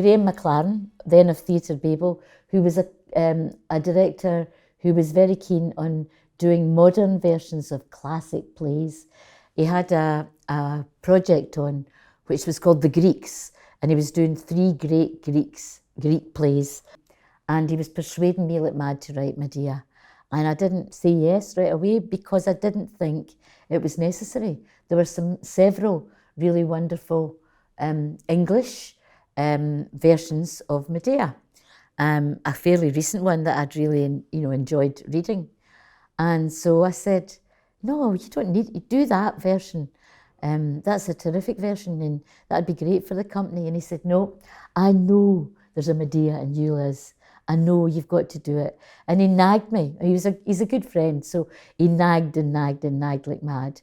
Graham McLaren, then of Theatre Babel, who was a director who was very keen on doing modern versions of classic plays. He had a project on which was called The Greeks, and he was doing 3 great Greek plays. And he was persuading me like mad to write Medea. And I didn't say yes right away because I didn't think it was necessary. There were several really wonderful English versions of Medea. A fairly recent one that I'd really enjoyed reading. And so I said, no, you don't need to do that version. That's a terrific version and that'd be great for the company. And he said, no, I know there's a Medea in you, Liz. I know you've got to do it. And he nagged me. He's a good friend, so he nagged and nagged and nagged like mad.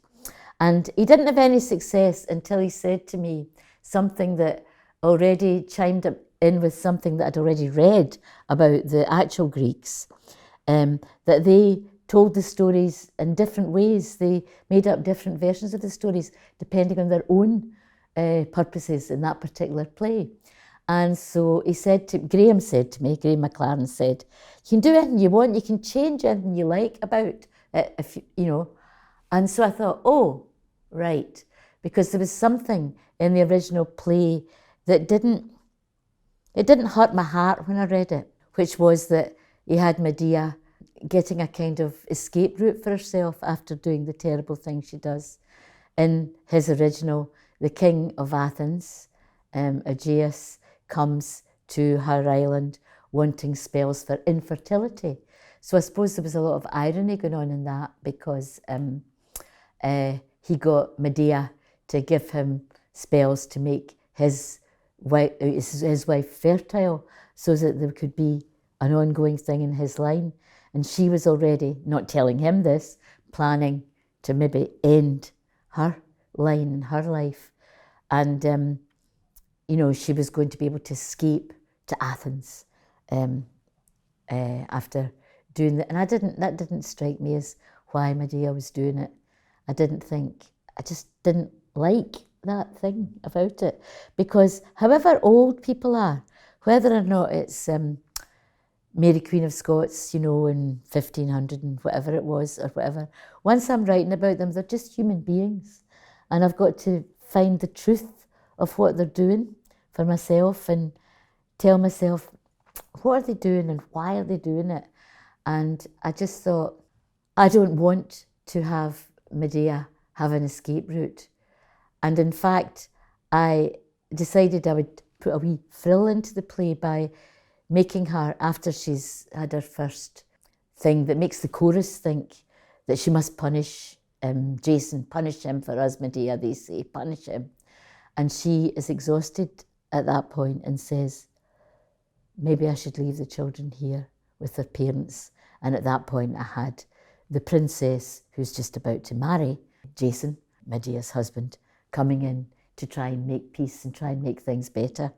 And he didn't have any success until he said to me something that already chimed in with something that I'd already read about the actual Greeks, that they told the stories in different ways. They made up different versions of the stories depending on their own purposes in that particular play. And so Graham McLaren said, you can do anything you want, you can change anything you like about it, if you. And so I thought, oh, right, because there was something in the original play that didn't hurt my heart when I read it, which was that he had Medea getting a kind of escape route for herself after doing the terrible thing she does. In his original, the king of Athens, Aegeus, comes to her island wanting spells for infertility. So I suppose there was a lot of irony going on in that because he got Medea to give him spells to make his wife fertile so that there could be an ongoing thing in his line. And she was already, not telling him this, planning to maybe end her line in her life. And she was going to be able to escape to Athens after doing that. And that didn't strike me as why Medea was doing it. I just didn't like that thing about it. Because however old people are, whether or not it's Mary Queen of Scots, in 1500 and whatever it was or whatever, once I'm writing about them, they're just human beings. And I've got to find the truth of what they're doing for myself and tell myself, what are they doing and why are they doing it? And I just thought, I don't want to have Medea have an escape route. And in fact, I decided I would put a wee frill into the play by making her, after she's had her first thing that makes the chorus think that she must punish Jason, punish him for us, Medea, they say, punish him. And she is exhausted at that point and says, maybe I should leave the children here with their parents. And at that point I had the princess who's just about to marry Jason, Medea's husband, coming in to try and make peace and try and make things better.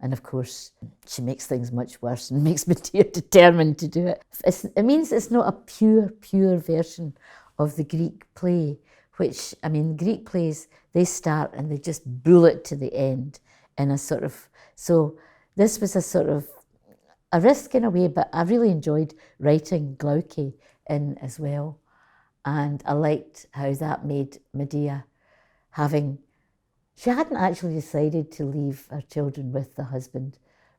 And of course, she makes things much worse and makes Medea determined to do it. It means it's not a pure version of the Greek play, which, Greek plays, they start and they just bullet to the end in a sort of, so this was a sort of a risk in a way, but I really enjoyed writing Glauce in as well. And I liked how that made Medea she hadn't actually decided to leave her children with the husband,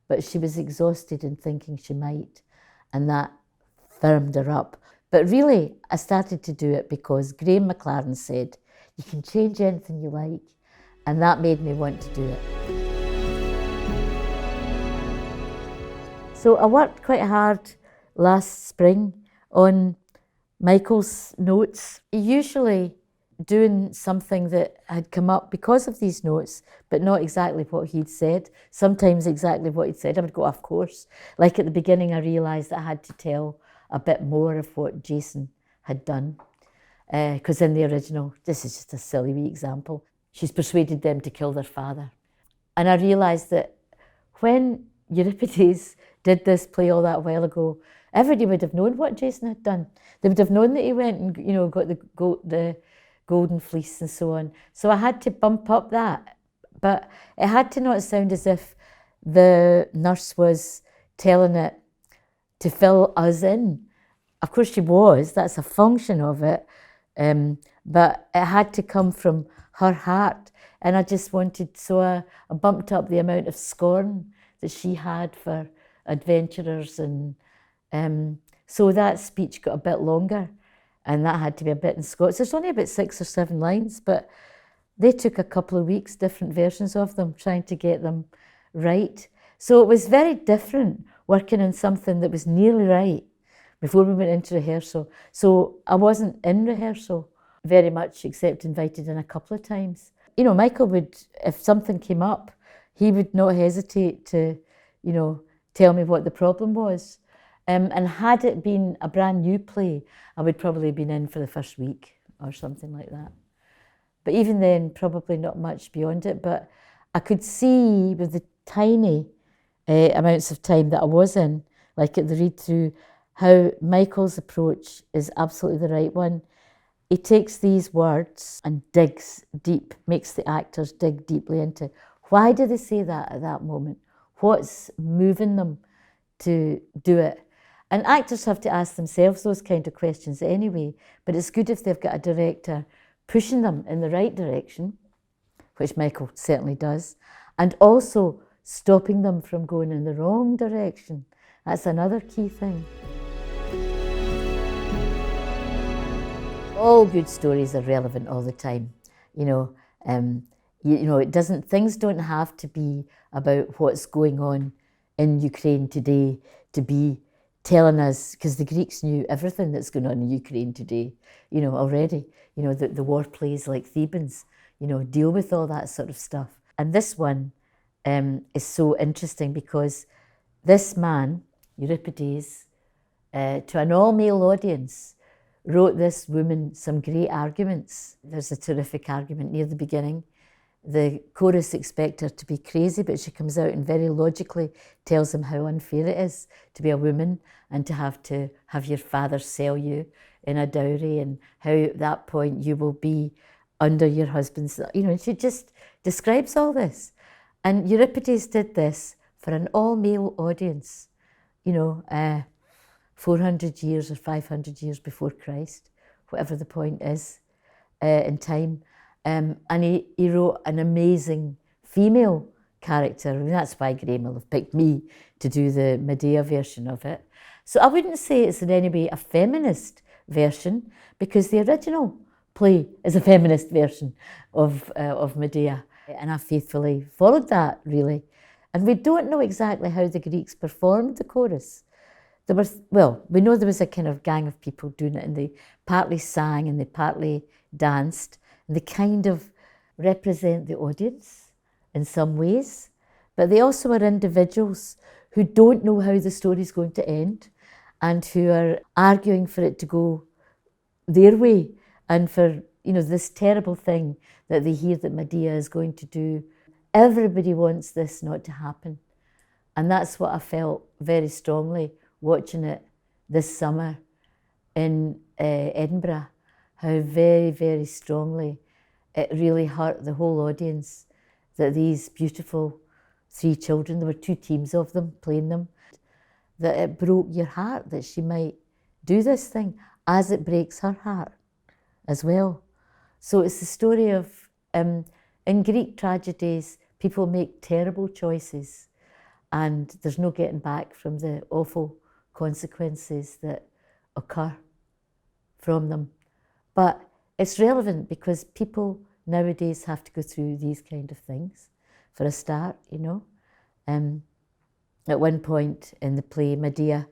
but she was exhausted and thinking she might, and that firmed her up. But really, I started to do it because Graham McLaren said, you can change anything you like, and that made me want to do it. So I worked quite hard last spring on Michael's notes, usually doing something that had come up because of these notes, but not exactly what he'd said. Sometimes exactly what he'd said, I would go off course. Like at the beginning, I realised I had to tell a bit more of what Jason had done. Because in the original, this is just a silly wee example, she's persuaded them to kill their father. And I realised that when Euripides did this play all that while ago, everybody would have known what Jason had done. They would have known that he went and got the golden fleece and so on. So I had to bump up that, but it had to not sound as if the nurse was telling it to fill us in. Of course she was, that's a function of it, but it had to come from her heart. And I just wanted, so I bumped up the amount of scorn that she had for adventurers. And so that speech got a bit longer, and that had to be a bit in Scots. There's only about 6 or 7 lines, but they took a couple of weeks, different versions of them, trying to get them right. So it was very different working on something that was nearly right before we went into rehearsal. So I wasn't in rehearsal very much, except invited in a couple of times. You know, Michael would, if something came up, he would not hesitate to, you know, tell me what the problem was. And had it been a brand new play, I would probably have been in for the first week or something like that. But even then, probably not much beyond it. But I could see with the tiny amounts of time that I was in, like at the read-through, how Michael's approach is absolutely the right one. He takes these words and digs deep, makes the actors dig deeply into why do they say that at that moment? What's moving them to do it? And actors have to ask themselves those kind of questions anyway, but it's good if they've got a director pushing them in the right direction, which Michael certainly does, and also stopping them from going in the wrong direction. That's another key thing. All good stories are relevant all the time. You know, it doesn't. Things don't have to be about what's going on in Ukraine today to be telling us, because the Greeks knew everything that's going on in Ukraine today. You know, already. You know, the war plays like Thebans. You know, deal with all that sort of stuff. And this one is so interesting because this man, Euripides, to an all-male audience, wrote this woman some great arguments. There's a terrific argument near the beginning. The chorus expect her to be crazy, but she comes out and very logically tells them how unfair it is to be a woman and to have your father sell you in a dowry, and how at that point you will be under your husband's, you know, and she just describes all this. And Euripides did this for an all-male audience, you know, 400 years or 500 years before Christ, whatever the point is in time. And he wrote an amazing female character. I mean, that's why Graham will have picked me to do the Medea version of it. So I wouldn't say it's in any way a feminist version, because the original play is a feminist version of Medea. And I faithfully followed that, really. And we don't know exactly how the Greeks performed the chorus. We know there was a kind of gang of people doing it, and they partly sang and they partly danced, and they kind of represent the audience in some ways, but they also are individuals who don't know how the story's going to end and who are arguing for it to go their way, and for, you know, this terrible thing that they hear that Medea is going to do. Everybody wants this not to happen. And that's what I felt very strongly watching it this summer in Edinburgh, how very, very strongly it really hurt the whole audience that these beautiful 3 children, there were 2 teams of them playing them, that it broke your heart that she might do this thing, as it breaks her heart as well. So it's the story of, in Greek tragedies, people make terrible choices and there's no getting back from the awful consequences that occur from them. But it's relevant because people nowadays have to go through these kind of things for a start, you know. At one point in the play, Medea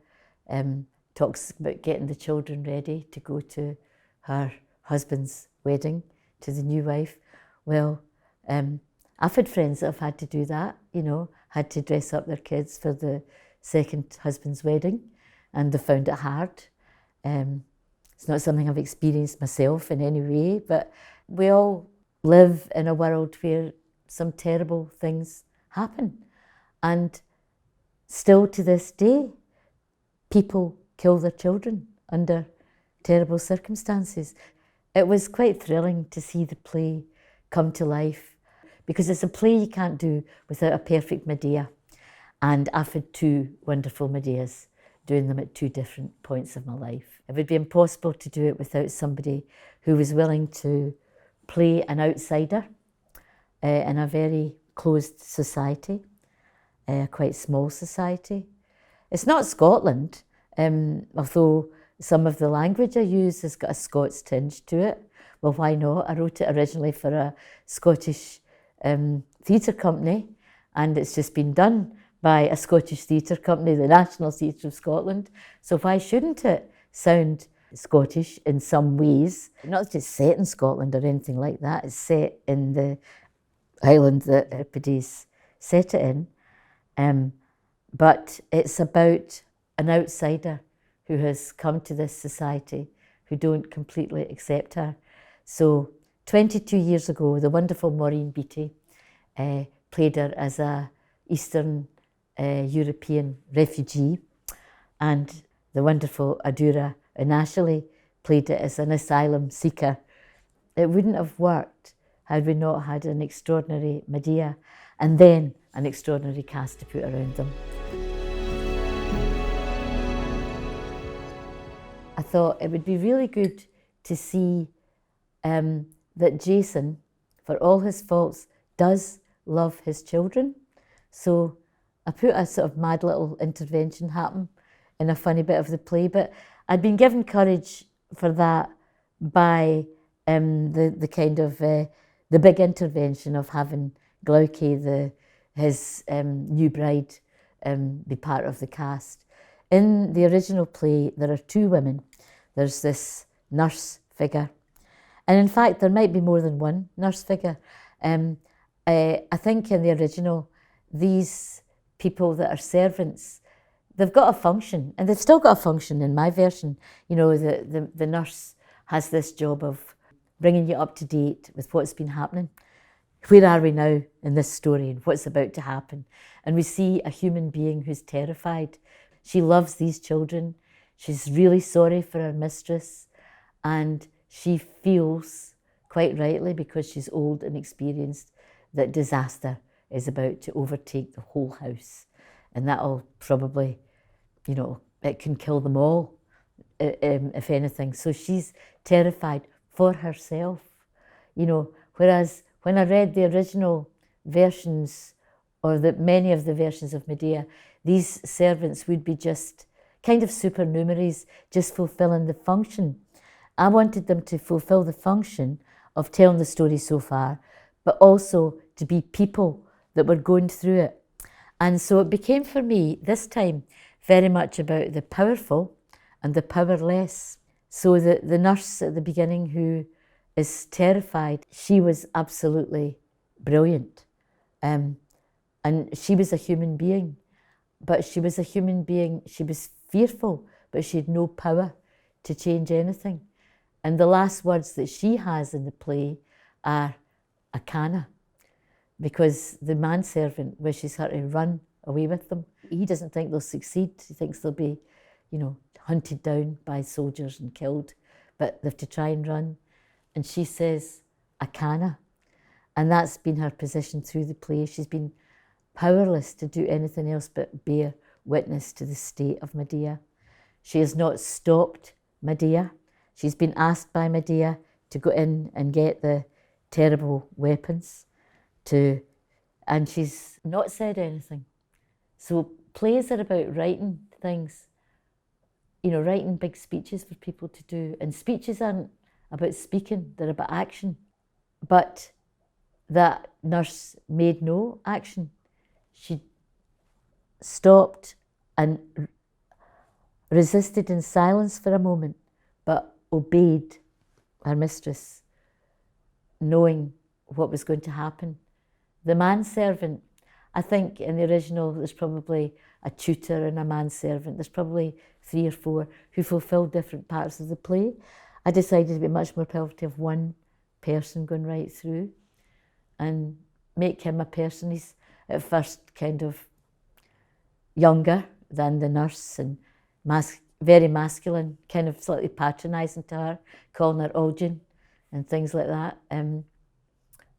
talks about getting the children ready to go to her husband's wedding, to the new wife. Well, I've had friends that have had to do that, you know, had to dress up their kids for the second husband's wedding, and they found it hard. It's not something I've experienced myself in any way, but we all live in a world where some terrible things happen. And still to this day, people kill their children under terrible circumstances. It was quite thrilling to see the play come to life, because it's a play you can't do without a perfect Medea. And I've had two wonderful Medeas, doing them at two different points of my life. It would be impossible to do it without somebody who was willing to play an outsider in a very closed society, a quite small society. It's not Scotland, although some of the language I use has got a Scots tinge to it. Well, why not? I wrote it originally for a Scottish theatre company, and it's just been done by a Scottish theatre company, the National Theatre of Scotland. So why shouldn't it sound Scottish in some ways? Not just set in Scotland or anything like that, it's set in the island that Euripides set it in. But it's about an outsider who has come to this society who don't completely accept her. So 22 years ago, the wonderful Maureen Beattie played her as a Eastern European refugee, and the wonderful Adura Inashali played it as an asylum seeker. It wouldn't have worked had we not had an extraordinary Medea and then an extraordinary cast to put around them. I thought it would be really good to see that Jason, for all his faults, does love his children. So I put a sort of mad little intervention happen in a funny bit of the play, but I'd been given courage for that by the kind of the big intervention of having Glauce, his new bride, be part of the cast. In the original play, there are two women. There's this nurse figure, and in fact, there might be more than one nurse figure. I think in the original, these people that are servants, they've got a function, and they've still got a function in my version. You know, the nurse has this job of bringing you up to date with what's been happening. Where are we now in this story and what's about to happen? And we see a human being who's terrified. She loves these children. She's really sorry for her mistress, and she feels, quite rightly, because she's old and experienced, that disaster is about to overtake the whole house. And that'll probably, you know, it can kill them all, if anything. So she's terrified for herself, you know, whereas when I read the original versions, or many of the versions of Medea, these servants would be just kind of supernumeraries, just fulfilling the function. I wanted them to fulfill the function of telling the story so far, but also to be people that were going through it. And so it became for me, this time, very much about the powerful and the powerless. So the nurse at the beginning who is terrified, she was absolutely brilliant. And she was a human being, but she was a human being, she was fearful, but she had no power to change anything. And the last words that she has in the play are "Akana," because the manservant wishes her to run away with them. He doesn't think they'll succeed. He thinks they'll be, you know, hunted down by soldiers and killed, but they have to try and run. And she says, "Akana." And that's been her position through the play. She's been powerless to do anything else but bear witness to the state of Medea. She has not stopped Medea. She's been asked by Medea to go in and get the terrible weapons, and she's not said anything. So plays are about writing things, you know, writing big speeches for people to do. And speeches aren't about speaking, they're about action. But that nurse made no action. She stopped and resisted in silence for a moment, but obeyed her mistress, knowing what was going to happen. The manservant, I think in the original there's probably a tutor and a manservant. There's probably 3 or 4 who fulfilled different parts of the play. I decided it'd be much more powerful to have one person going right through and make him a person. He's at first kind of younger than the nurse and very masculine, kind of slightly patronising to her, calling her Olgin and things like that.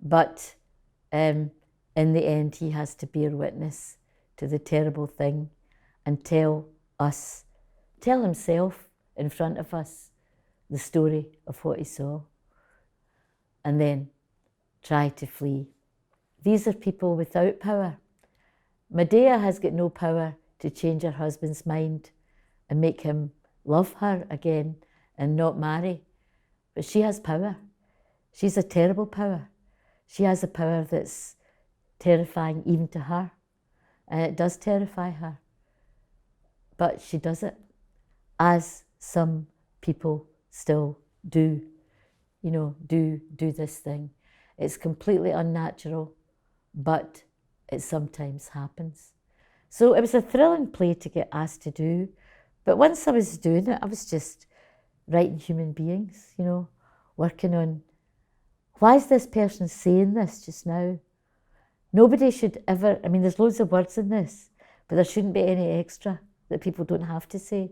But in the end, he has to bear witness to the terrible thing and tell himself in front of us the story of what he saw, and then try to flee. These are people without power. Medea has got no power to change her husband's mind and make him love her again and not marry. But she has power. She's a terrible power. She has a power that's terrifying even to her. And it does terrify her. But she does it, as some people still do, do this thing. It's completely unnatural, but it sometimes happens. So it was a thrilling play to get asked to do. But once I was doing it, I was just writing human beings, working on, why is this person saying this just now? Nobody should ever, there's loads of words in this, but there shouldn't be any extra that people don't have to say.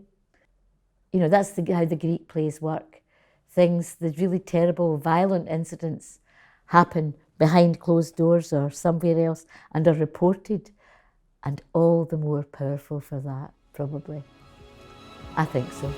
That's how the Greek plays work. The really terrible, violent incidents happen behind closed doors or somewhere else and are reported, and all the more powerful for that, probably. I think so.